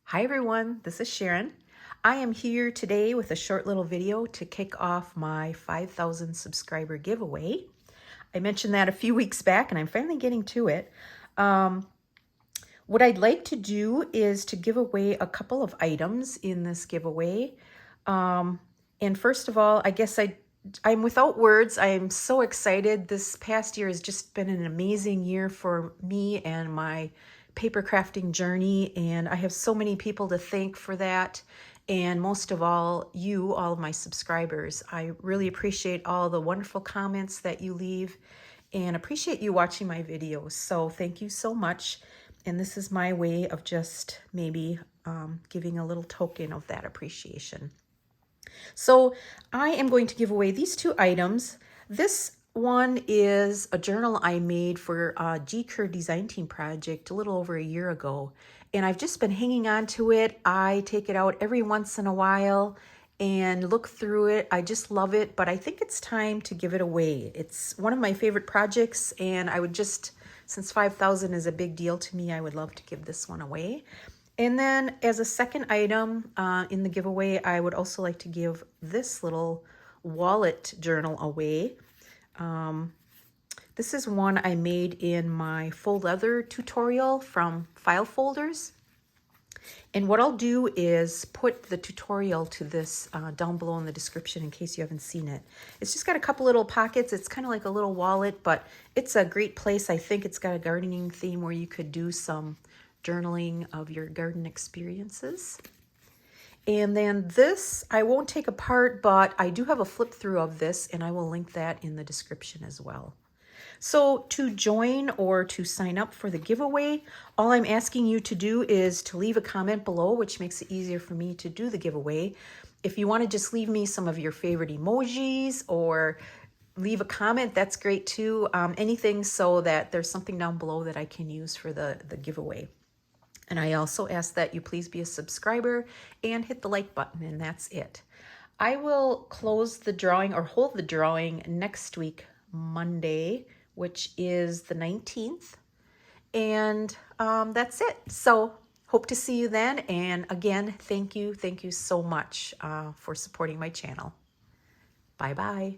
Hi everyone, this is Sharon. I am here today with a short little video to kick off my 5,000 subscriber giveaway. I mentioned that a few weeks back and I'm finally getting to it. What I'd like to do is to give away a couple of items in this giveaway. And first of all, I guess I'm without words. I am so excited. This past year has just been an amazing year for me and my paper crafting journey, and I have so many people to thank for that. And most of all, you, all of my subscribers. I really appreciate all the wonderful comments that you leave and appreciate you watching my videos. So thank you so much. And this is my way of just maybe giving a little token of that appreciation. So I am going to give away these two items. This one is a journal I made for a G-Curve design team project a little over a year ago. And I've just been hanging on to it. I take it out every once in a while and look through it. I just love it, but I think it's time to give it away. It's one of my favorite projects, and I would just, since 5,000 is a big deal to me, I would love to give this one away. And then as a second item in the giveaway, I would also like to give this little wallet journal away. This is one I made in my faux leather tutorial from File Folders. And what I'll do is put the tutorial to this down below in the description in case you haven't seen it. It's just got a couple little pockets. It's kind of like a little wallet, but it's a great place. I think it's got a gardening theme where you could do some journaling of your garden experiences. And then this, I won't take apart, but I do have a flip through of this, and I will link that in the description as well. So to join or to sign up for the giveaway, all I'm asking you to do is to leave a comment below, which makes it easier for me to do the giveaway. If you want to just leave me some of your favorite emojis or leave a comment, that's great too. Anything so that there's something down below that I can use for the giveaway. And I also ask that you please be a subscriber and hit the like button, and that's it. I will close the drawing or hold the drawing next week, Monday, which is the 19th. And that's it. So hope to see you then. And again, thank you so much for supporting my channel. Bye-bye.